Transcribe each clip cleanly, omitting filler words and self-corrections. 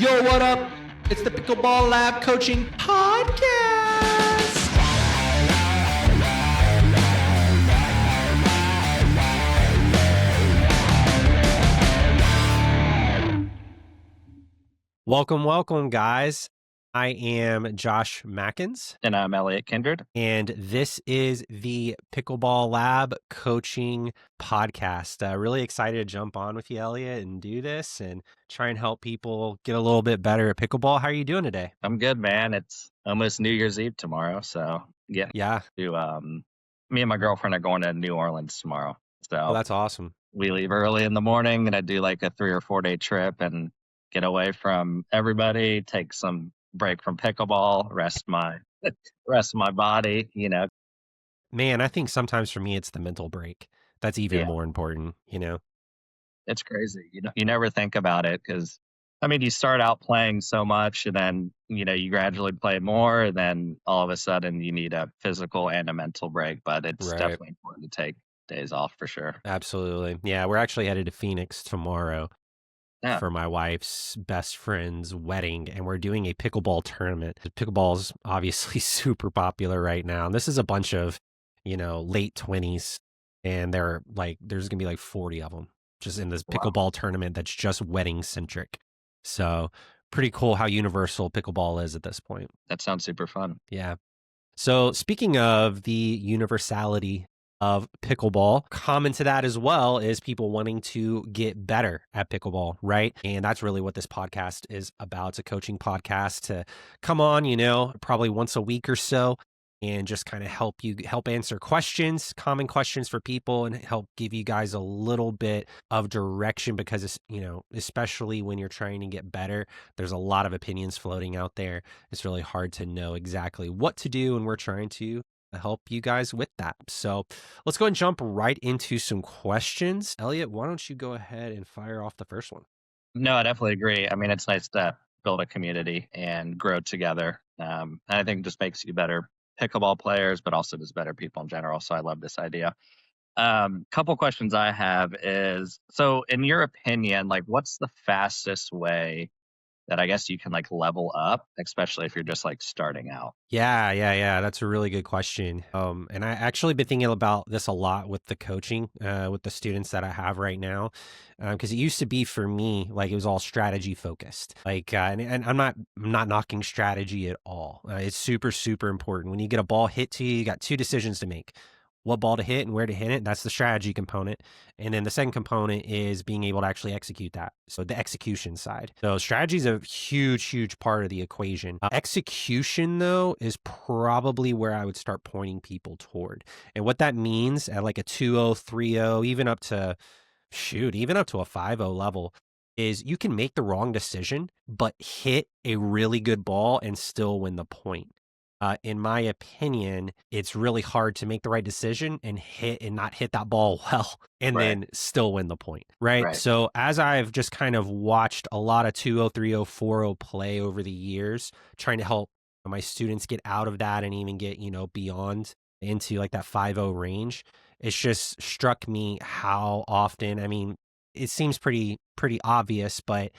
Yo, what up? It's the Pickleball Lab Coaching Podcast. Welcome, guys. I am Josh Mackens. And I'm Elliott Kindred. And this is the Pickleball Lab Coaching Podcast. Really excited to jump on with you, Elliott, and do this and try and help people get a little bit better at pickleball. How are you doing today? I'm good, man. It's almost New Year's Eve tomorrow. So Yeah. Me and my girlfriend are going to New Orleans tomorrow. So that's awesome. We leave early in the morning and I do like a 3 or 4 day trip and get away from everybody, take some break from pickleball, rest my body, you know. Man, I think sometimes for me it's the mental break that's even more important, you know. It's crazy. You never think about it because I mean, you start out playing so much and then, you gradually play more, and then all of a sudden you need a physical and a mental break, but it's definitely important to take days off for sure. Absolutely. Yeah, we're actually headed to Phoenix tomorrow for my wife's best friend's wedding, and we're doing a pickleball tournament. Pickleball is obviously super popular right now, and this is a bunch of, late 20s, and there's going to be like 40 of them just in this pickleball tournament that's just wedding centric. So pretty cool how universal pickleball is at this point. That sounds super fun. Yeah. So speaking of the universality of pickleball, common to that as well is people wanting to get better at pickleball, right? And that's really what this podcast is about. It's a coaching podcast to come on, probably once a week or so, and just kind of help answer questions, common questions for people, and help give you guys a little bit of direction, because it's, especially when you're trying to get better, there's a lot of opinions floating out there. It's really hard to know exactly what to do, and we're trying to help you guys with that. So let's go and jump right into some questions. Elliott, why don't you go ahead and fire off the first one? No, I definitely agree. I mean, it's nice to build a community and grow together. And I think it just makes you better pickleball players, but also just better people in general. So I love this idea. Couple questions I have is, so in your opinion, what's the fastest way that I guess you can level up, especially if you're just starting out? Yeah. That's a really good question. And I actually been thinking about this a lot with the coaching, with the students that I have right now. Because it used to be for me, it was all strategy focused. And I'm not knocking strategy at all. It's super, super important. When you get a ball hit to you, you got two decisions to make: what ball to hit and where to hit it. That's the strategy component. And then the second component is being able to actually execute that. So the execution side. So strategy is a huge, huge part of the equation. Execution, though, is probably where I would start pointing people toward. And what that means at a 2-0, 3-0, even up to a 5-0 level, is you can make the wrong decision, but hit a really good ball and still win the point. In my opinion, it's really hard to make the right decision and not hit that ball well and then still win the point, right? So as I've just kind of watched a lot of 2-0, 3-0, 4-0 play over the years, trying to help my students get out of that and even get, beyond into that 5-0 range, it's just struck me how often, I mean, it seems pretty obvious, but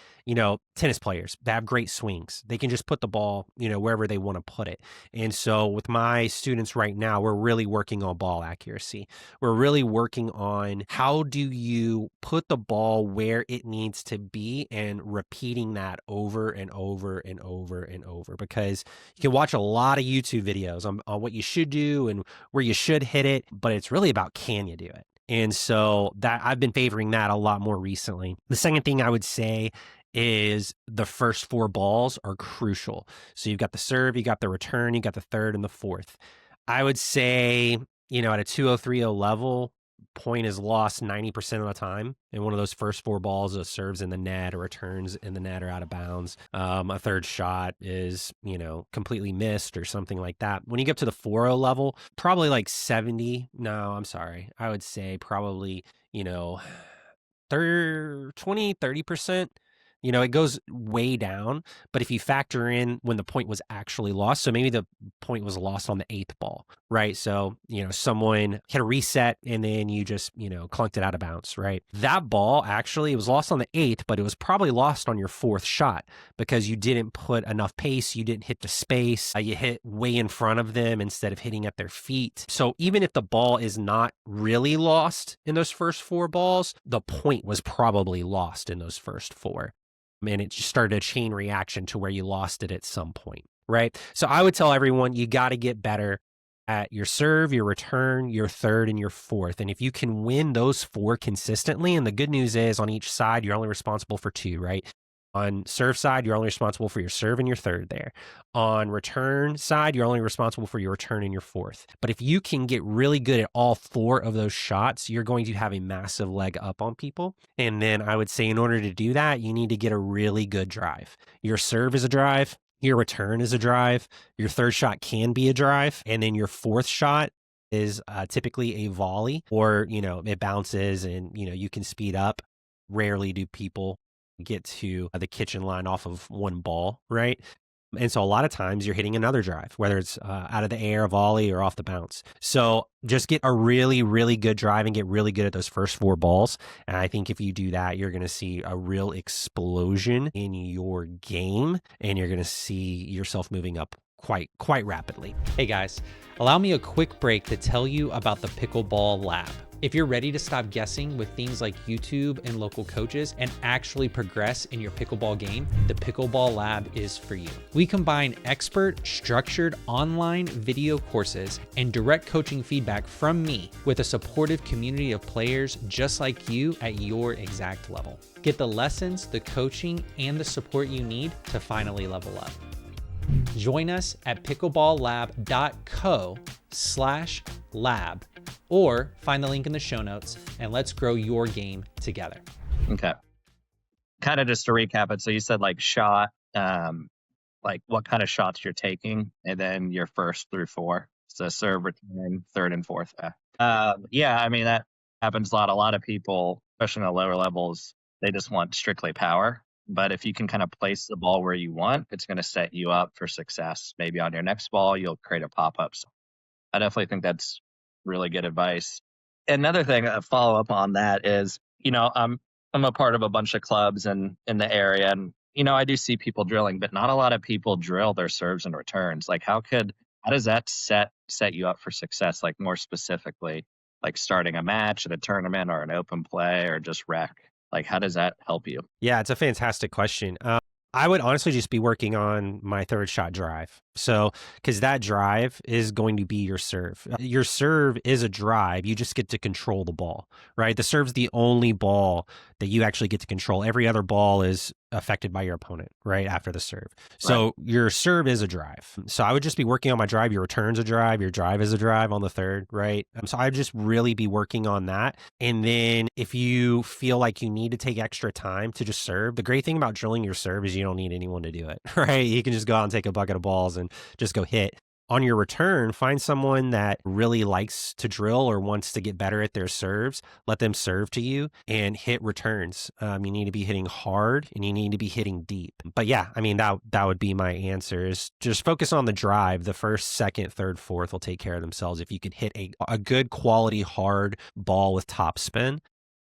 tennis players, they have great swings. They can just put the ball, wherever they want to put it. And so with my students right now, we're really working on ball accuracy. We're really working on how do you put the ball where it needs to be, and repeating that over and over and over and over, because you can watch a lot of YouTube videos on what you should do and where you should hit it, but it's really about, can you do it? And so that I've been favoring that a lot more recently. The second thing I would say is the first 4 balls are crucial. So you've got the serve, you got the return, you got the third and the fourth. I would say, at a 2-0, 3-0 level, point is lost 90% of the time. And one of those first 4 balls is serves in the net or returns in the net or out of bounds. A third shot is, completely missed or something like that. When you get to the 4-0 level, probably I would say probably, 30%, it goes way down. But if you factor in when the point was actually lost, so maybe the point was lost on the 8th ball, right? So, someone hit a reset and then you just, clunked it out of bounds, right? That ball actually, it was lost on the 8th, but it was probably lost on your 4th shot because you didn't put enough pace. You didn't hit the space. You hit way in front of them instead of hitting at their feet. So even if the ball is not really lost in those first 4 balls, the point was probably lost in those first 4. And it just started a chain reaction to where you lost it at some point, right? So I would tell everyone you got to get better at your serve, your return, your third, and your fourth. And if you can win those 4 consistently, and the good news is on each side, you're only responsible for 2, right? On serve side, you're only responsible for your serve and your third there. On return side, you're only responsible for your return and your fourth. But if you can get really good at all 4 of those shots, you're going to have a massive leg up on people. And then I would say in order to do that, you need to get a really good drive. Your serve is a drive. Your return is a drive. Your third shot can be a drive. And then your fourth shot is typically a volley, or, it bounces and, you can speed up. Rarely do people get to the kitchen line off of one ball, right? And so a lot of times you're hitting another drive, whether it's out of the air, a volley, or off the bounce. So just get a really, really good drive and get really good at those first 4 balls. And I think if you do that, you're going to see a real explosion in your game, and you're going to see yourself moving up quite rapidly. Hey guys, allow me a quick break to tell you about the Pickleball Lab. If you're ready to stop guessing with things like YouTube and local coaches and actually progress in your pickleball game, the Pickleball Lab is for you. We combine expert, structured online video courses and direct coaching feedback from me with a supportive community of players just like you at your exact level. Get the lessons, the coaching, and the support you need to finally level up. Join us at pickleballlab.co/lab or find the link in the show notes, and let's grow your game together. Okay. Kind of just to recap it. So you said like shot, like what kind of shots you're taking, and then your first through 4. So serve, return, third, and fourth. Yeah, I mean, that happens a lot. A lot of people, especially in the lower levels, they just want strictly power. But if you can kind of place the ball where you want, it's going to set you up for success. Maybe on your next ball, you'll create a pop-up. So I definitely think that's really good advice. Another thing, a follow-up on that is, I'm a part of a bunch of clubs in the area, and, I do see people drilling, but not a lot of people drill their serves and returns. Like how does that set you up for success? Like more specifically, like starting a match at a tournament or an open play or just rec? Like, how does that help you? Yeah, it's a fantastic question. I would honestly just be working on my third shot drive. So, because that drive is going to be your serve. Your serve is a drive. You just get to control the ball, right? The serve's the only ball that you actually get to control. Every other ball is affected by your opponent, right? After the serve. So right. Your serve is a drive. So I would just be working on my drive. Your return's a drive. Your drive is a drive on the third, right? So I'd just really be working on that. And then if you feel like you need to take extra time to just serve, the great thing about drilling your serve is you don't need anyone to do it, right? You can just go out and take a bucket of balls and just go hit. On your return, find someone that really likes to drill or wants to get better at their serves. Let them serve to you and hit returns. You need to be hitting hard and you need to be hitting deep. But yeah, I mean, that would be my answer is just focus on the drive. The first, second, third, fourth will take care of themselves. If you can hit a good quality hard ball with top spin,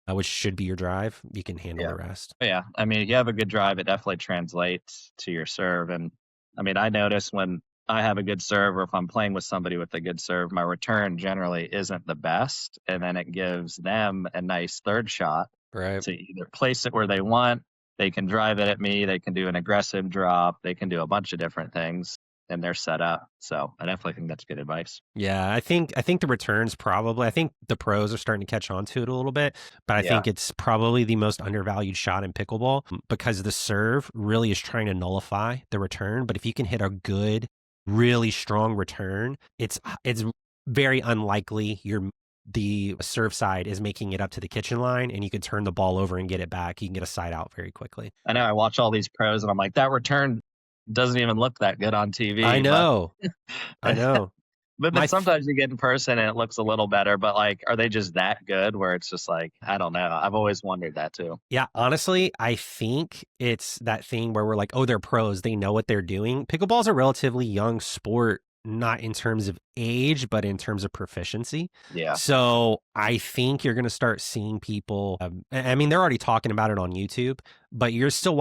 which should be your drive, you can handle the rest. Yeah. I mean, if you have a good drive, it definitely translates to your serve. And I mean, I notice when I have a good serve, or if I'm playing with somebody with a good serve, my return generally isn't the best. And then it gives them a nice third shot to either place it where they want. They can drive it at me. They can do an aggressive drop. They can do a bunch of different things, and they're set up. So I definitely think that's good advice. Yeah, I think the returns probably, I think the pros are starting to catch on to it a little bit, but I think it's probably the most undervalued shot in pickleball because the serve really is trying to nullify the return. But if you can hit a good, really strong return, it's very unlikely the serve side is making it up to the kitchen line, and you could turn the ball over and get it back. You can get a side out very quickly. I know. I watch all these pros, and I'm like, that return doesn't even look that good on TV. I know. I know. But then My sometimes you get in person and it looks a little better, but like, are they just that good where it's just like, I don't know. I've always wondered that too. Yeah, honestly, I think it's that thing where we're like, oh, they're pros. They know what they're doing. Pickleball's a relatively young sport, not in terms of age, but in terms of proficiency. Yeah. So I think you're going to start seeing people. I mean, they're already talking about it on YouTube, but you're still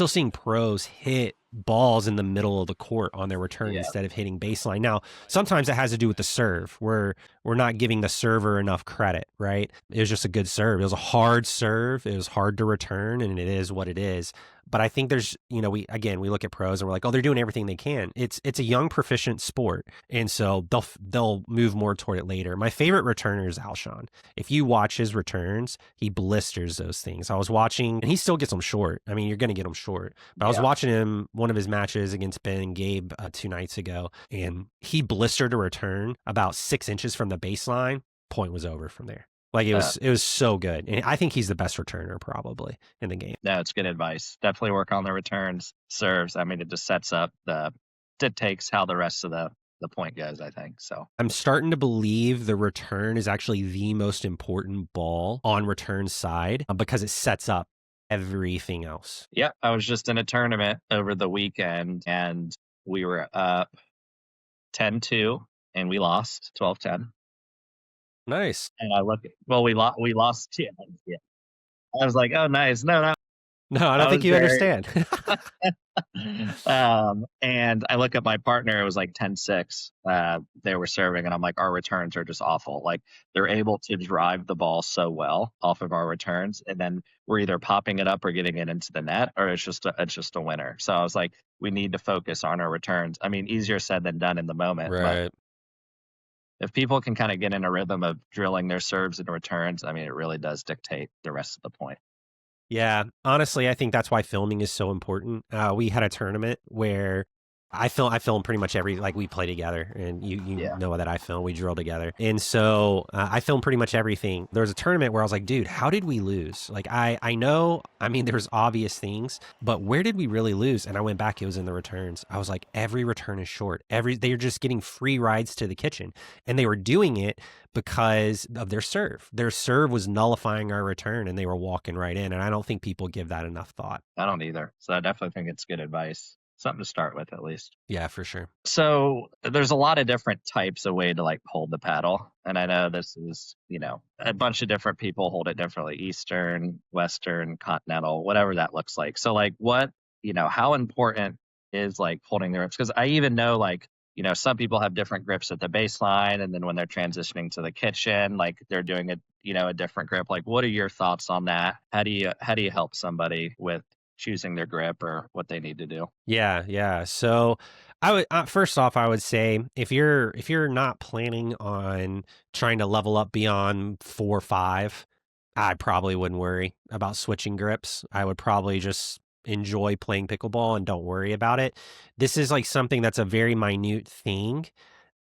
seeing pros hit balls in the middle of the court on their return instead of hitting baseline. Now, sometimes it has to do with the serve, where we're not giving the server enough credit, right? It was just a good serve. It was a hard serve. It was hard to return, and it is what it is. But I think there's, we look at pros and we're like, oh, they're doing everything they can. It's a young, proficient sport, and so they'll move more toward it later. My favorite returner is Alshon. If you watch his returns, he blisters those things. I was watching, and he still gets them short. I mean, you're going to get them short. But I was watching him, one of his matches against Ben and Gabe 2 nights ago, and he blistered a return about 6 inches from the baseline. Point was over from there. Like it was so good. And I think he's the best returner probably in the game. No, it's good advice. Definitely work on the returns, serves. I mean, it just sets up dictates how the rest of the point goes, I think. So I'm starting to believe the return is actually the most important ball on return side because it sets up everything else. Yeah, I was just in a tournament over the weekend and we were up 10-2 and we lost 12-10. Nice. And I look, we lost. Yeah. I was like, oh, nice. No, I don't think you understand. And I look at my partner, it was like 10-6. They were serving, and I'm like, our returns are just awful. Like, they're able to drive the ball so well off of our returns, and then we're either popping it up or getting it into the net, or it's just a winner. So I was like, we need to focus on our returns. I mean, easier said than done in the moment. Right. But if people can kind of get in a rhythm of drilling their serves and returns, I mean, it really does dictate the rest of the point. Yeah, honestly, I think that's why filming is so important. We had a tournament where I film pretty much we play together, and you know that I film, we drill together. And so I film pretty much everything. There was a tournament where I was like, dude, how did we lose? Like, I know, I mean, there's obvious things, but where did we really lose? And I went back, it was in the returns. I was like, every return is short. They're just getting free rides to the kitchen. And they were doing it because of their serve. Their serve was nullifying our return, and they were walking right in. And I don't think people give that enough thought. I don't either. So I definitely think it's good advice. Something to start with, at least. Yeah, for sure. So there's a lot of different types of way to hold the paddle. And I know this is, a bunch of different people hold it differently. Eastern, Western, Continental, whatever that looks like. So what, how important is holding the grips? Because I even know some people have different grips at the baseline. And then when they're transitioning to the kitchen, they're doing a different grip. What are your thoughts on that? How do you help somebody with choosing their grip or what they need to do? Yeah. So I would first off, I would say if you're not planning on trying to level up beyond 4 or 5, I probably wouldn't worry about switching grips. I would probably just enjoy playing pickleball and don't worry about it. This is something that's a very minute thing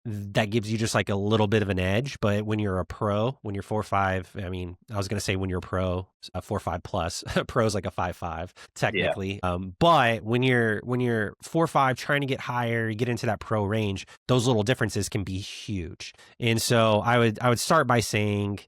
that gives you just a little bit of an edge. But when you're a pro, when you're 4-5, I mean, I was going to say when you're a pro, 4-5 plus, pro is like a 5-5 technically. Yeah. But when you're 4-5 trying to get higher, you get into that pro range, those little differences can be huge. And so I would start by saying,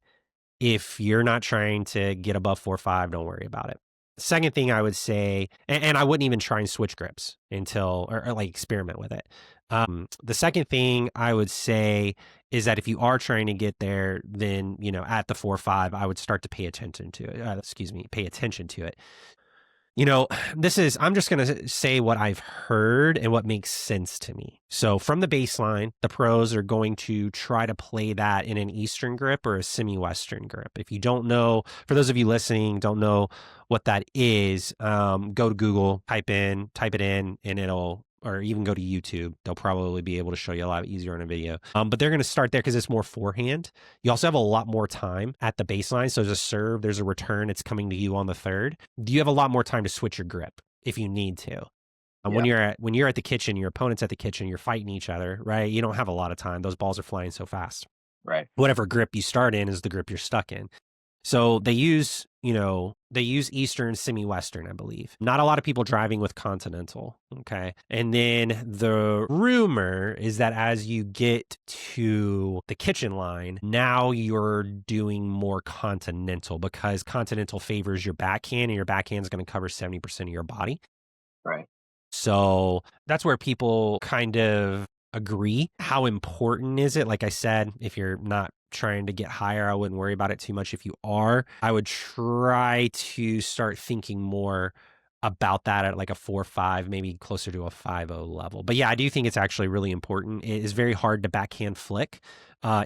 if you're not trying to get above 4-5, don't worry about it. Second thing I would say, and I wouldn't even try and switch grips or experiment with it. The second thing I would say is that if you are trying to get there, then, at the 4-5, I would start to pay attention to it. I'm just going to say what I've heard and what makes sense to me. So from the baseline, the pros are going to try to play that in an Eastern grip or a semi-Western grip. If you don't know, for those of you listening, don't know what that is, go to Google, type it in, and or even go to YouTube. They'll probably be able to show you a lot easier on a video. But they're going to start there because it's more forehand. You also have a lot more time at the baseline. So there's a serve, there's a return. It's coming to you on the third. You have a lot more time to switch your grip if you need to. When you're at the kitchen, your opponent's at the kitchen, you're fighting each other, right? You don't have a lot of time. Those balls are flying so fast. Right. Whatever grip you start in is the grip you're stuck in. So they use, they use Eastern, semi-Western, I believe. Not a lot of people driving with Continental. Okay. And then the rumor is that as you get to the kitchen line, now you're doing more Continental because Continental favors your backhand and your backhand is going to cover 70% of your body. Right. So that's where people kind of agree. How important is it? Like I said, if you're not trying to get higher, I wouldn't worry about it too much. If you are, I would try to start thinking more about that at like a 4-5, maybe closer to a 5-0 level. But yeah, I do think it's actually really important. It is very hard to backhand flick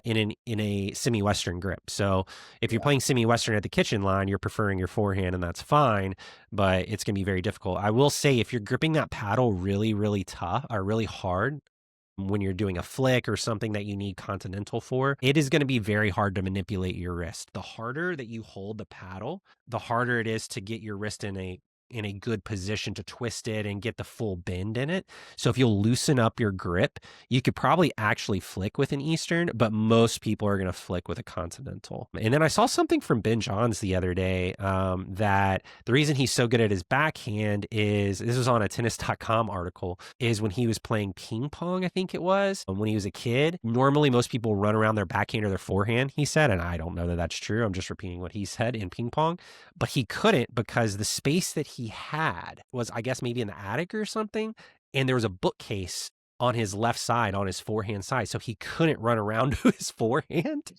in a semi-Western grip. So if you're playing semi-Western at the kitchen line, you're preferring your forehand, and that's fine, but it's going to be very difficult. I will say if you're gripping that paddle really, really tough or really hard, when you're doing a flick or something that you need Continental for, it is going to be very hard to manipulate your wrist. The harder that you hold the paddle, the harder it is to get your wrist in a good position to twist it and get the full bend in it. So if you'll loosen up your grip, you could probably actually flick with an Eastern, but most people are going to flick with a Continental. And then I saw something from Ben Johns the other day that the reason he's so good at his backhand is, this was on a tennis.com article, is when he was playing ping pong, I think it was, when he was a kid. Normally, most people run around their backhand or their forehand, he said, and I don't know that that's true. I'm just repeating what he said in ping pong. But he couldn't because the space that he had was, I guess, maybe in the attic or something. And there was a bookcase on his left side, on his forehand side. So he couldn't run around to his forehand.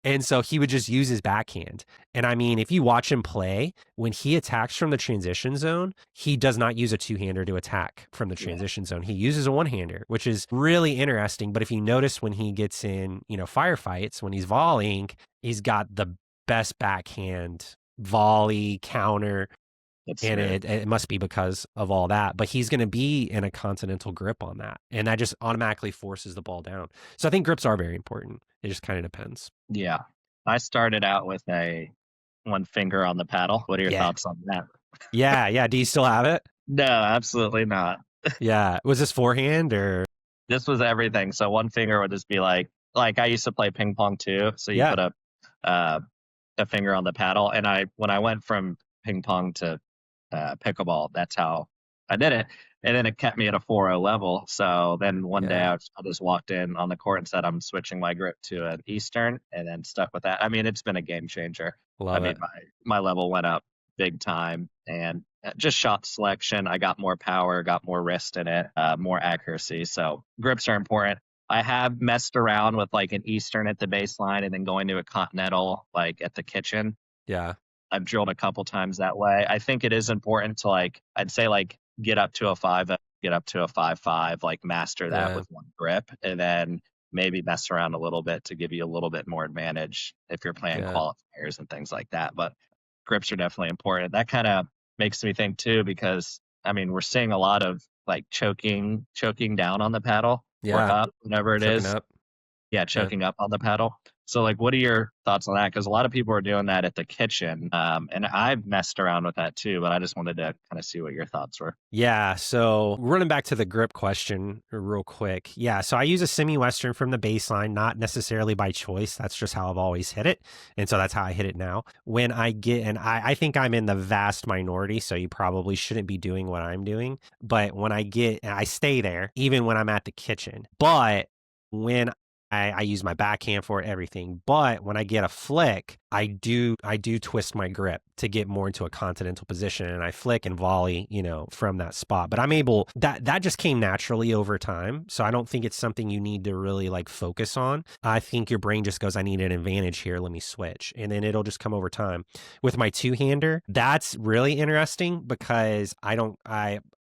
And so he would just use his backhand. And I mean, if you watch him play, when he attacks from the transition zone, he does not use a two-hander to attack from the transition zone. He uses a one-hander, which is really interesting. But if you notice when he gets in, firefights, when he's volleying, he's got the best backhand volley counter. And it must be because of all that. But he's going to be in a Continental grip on that. And that just automatically forces the ball down. So I think grips are very important. It just kind of depends. Yeah. I started out with one finger on the paddle. What are your thoughts on that? Yeah. Do you still have it? No, absolutely not. Yeah. Was this forehand or? This was everything. So one finger would just be like I used to play ping pong too. So you put a finger on the paddle. And when I went from ping pong to pickleball, that's how I did it. And then it kept me at a 4-0 level. So then one day I just walked in on the court and said, I'm switching my grip to an Eastern, and then stuck with that. I mean, it's been a game changer. My level went up big time, and just shot selection. I got more power, got more wrist in it, more accuracy. So grips are important. I have messed around with like an Eastern at the baseline and then going to a Continental like at the kitchen. Yeah. I've drilled a couple times that way. I think it is important to I'd say get up to a 5, get up to a 5-5, master that with one grip, and then maybe mess around a little bit to give you a little bit more advantage if you're playing qualifiers and things like that. But grips are definitely important. That kind of makes me think too, because I mean, we're seeing a lot of choking down on the paddle or up, whatever it is. Choking up on the paddle. So what are your thoughts on that? Because a lot of people are doing that at the kitchen. And I've messed around with that too, but I just wanted to kind of see what your thoughts were. Yeah. So running back to the grip question real quick. Yeah. So I use a semi-Western from the baseline, not necessarily by choice. That's just how I've always hit it. And so that's how I hit it now. When I get, and I think I'm in the vast minority, so you probably shouldn't be doing what I'm doing. But when I stay there, even when I'm at the kitchen. But when I use my backhand for everything, but when I get a flick, I do twist my grip to get more into a Continental position, and I flick and volley, from that spot. But I'm able, that just came naturally over time. So I don't think it's something you need to really focus on. I think your brain just goes, I need an advantage here. Let me switch. And then it'll just come over time. With my two-hander, that's really interesting because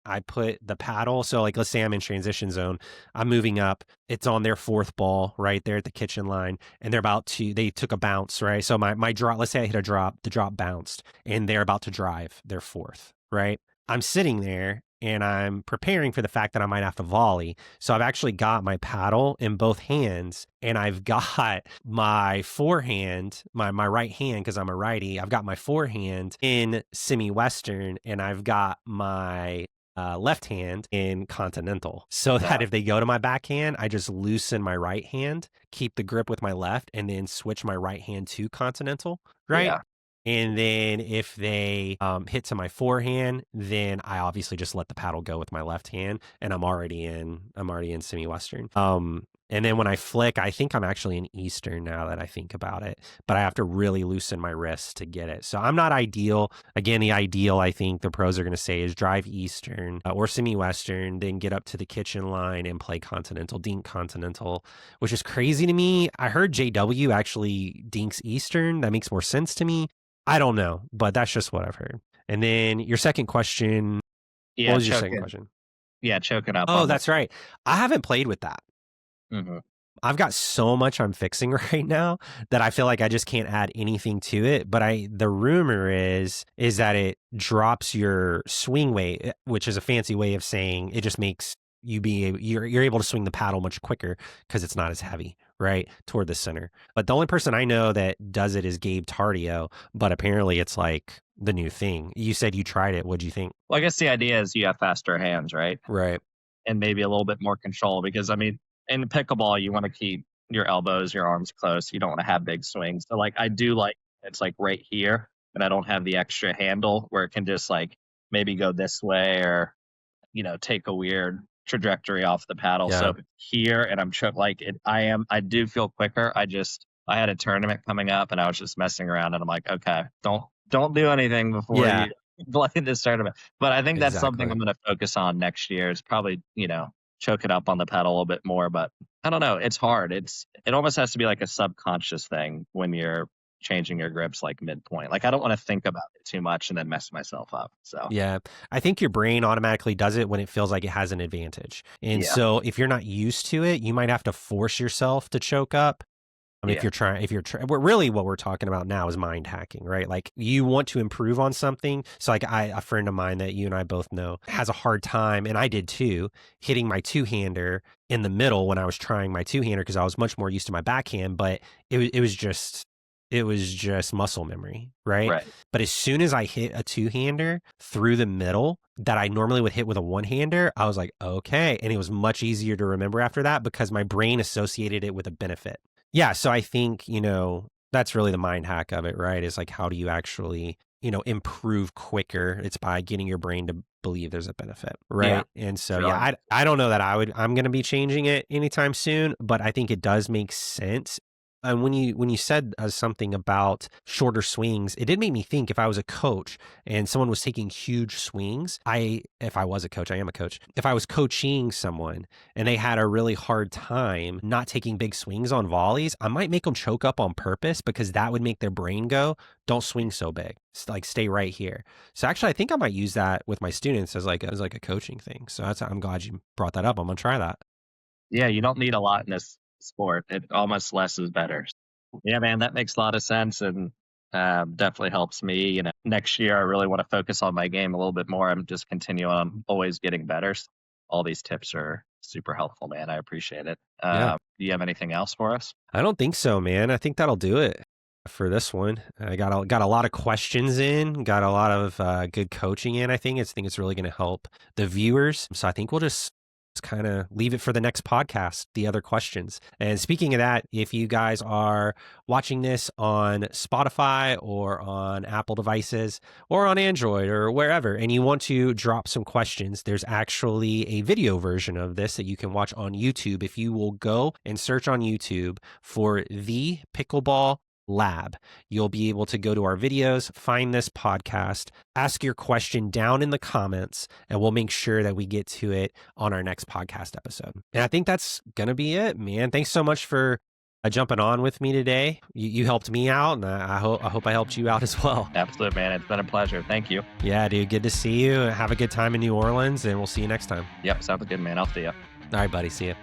I put the paddle. So let's say I'm in transition zone, I'm moving up, it's on their fourth ball right there at the kitchen line. And they took a bounce, right? So my drop, let's say I hit a drop, the drop bounced and they're about to drive their fourth, right? I'm sitting there and I'm preparing for the fact that I might have to volley. So I've actually got my paddle in both hands and I've got my forehand, my right hand, because I'm a righty, I've got my forehand in semi-Western and I've got my left hand in Continental, so that if they go to my backhand, I just loosen my right hand, keep the grip with my left, and then switch my right hand to Continental, right? Yeah. And then if they hit to my forehand, then I obviously just let the paddle go with my left hand, and I'm already in semi-Western. And then when I flick, I think I'm actually in Eastern now that I think about it, but I have to really loosen my wrist to get it. So I'm not ideal. Again, the ideal, I think the pros are going to say, is drive Eastern or semi-Western, then get up to the kitchen line and play Continental, dink Continental, which is crazy to me. I heard JW actually dinks Eastern. That makes more sense to me. I don't know, but that's just what I've heard. And then your second question, Yeah, what was your second question? Yeah, choking up. Oh, that's right. I haven't played with that. Mm-hmm. I've got so much I'm fixing right now that I feel like I just can't add anything to it. But the rumor is that it drops your swing weight, which is a fancy way of saying it just makes you're able to swing the paddle much quicker because it's not as heavy, right, toward the center. But the only person I know that does it is Gabe Tardio, but apparently it's like the new thing. You said you tried it. What'd you think? Well, I guess the idea is you have faster hands, right? Right. And maybe a little bit more control, because I mean, in pickleball, you want to keep your elbows, your arms close. You don't want to have big swings. So like I do like it's like right here, and I don't have the extra handle where it can just like maybe go this way or take a weird trajectory off the paddle. Yeah. So here, and I'm like it. I do feel quicker. I had a tournament coming up, and I was just messing around, and I'm like, okay, don't do anything before you play this tournament. But I think that's something I'm going to focus on next year. Is probably choke it up on the paddle a little bit more. But I don't know. It's hard. It almost has to be like a subconscious thing when you're changing your grips like midpoint. Like I don't want to think about it too much and then mess myself up. So yeah, I think your brain automatically does it when it feels like it has an advantage. And so if you're not used to it, you might have to force yourself to choke up. If you're trying, really what we're talking about now is mind hacking, right? Like you want to improve on something. So like a friend of mine that you and I both know has a hard time, and I did too, hitting my two-hander in the middle when I was trying my two-hander because I was much more used to my backhand, but it was just muscle memory, right? But as soon as I hit a two-hander through the middle that I normally would hit with a one-hander, I was like, okay. And it was much easier to remember after that because my brain associated it with a benefit. Yeah, so I think, that's really the mind hack of it, right? Is like, how do you actually, improve quicker? It's by getting your brain to believe there's a benefit, right? Yeah. And so, I don't know that I'm going to be changing it anytime soon, but I think it does make sense. And when you said something about shorter swings, it did make me think if I was a coach and someone was taking huge swings, if I was a coach, I am a coach. If I was coaching someone and they had a really hard time not taking big swings on volleys, I might make them choke up on purpose because that would make their brain go, don't swing so big, like stay right here. So actually, I think I might use that with my students as like a coaching thing. So I'm glad you brought that up. I'm gonna try that. Yeah, you don't need a lot in this sport. It almost less is better. Yeah, man, that makes a lot of sense, and definitely helps me. Next year I really want to focus on my game a little bit more. I'm just continuing on always getting better. So all these tips are super helpful, man. I appreciate it. Do you have anything else for us? I don't think so, man. I think that'll do it for this one. I got a lot of questions in, got a lot of good coaching in. I think it's really going to help the viewers. So I think we'll just kind of leave it for the next podcast, the other questions. And speaking of that, if you guys are watching this on Spotify or on Apple devices or on Android or wherever, and you want to drop some questions, there's actually a video version of this that you can watch on YouTube. If you will go and search on YouTube for the Pickleball Lab, you'll be able to go to our videos, find this podcast, ask your question down in the comments, and we'll make sure that we get to it on our next podcast episode. And I think that's going to be it, man. Thanks so much for jumping on with me today. You helped me out, and I hope I helped you out as well. Absolutely, man. It's been a pleasure. Thank you. Yeah, dude. Good to see you. Have a good time in New Orleans, and we'll see you next time. Yep. Sounds good, man. I'll see you. All right, buddy. See you.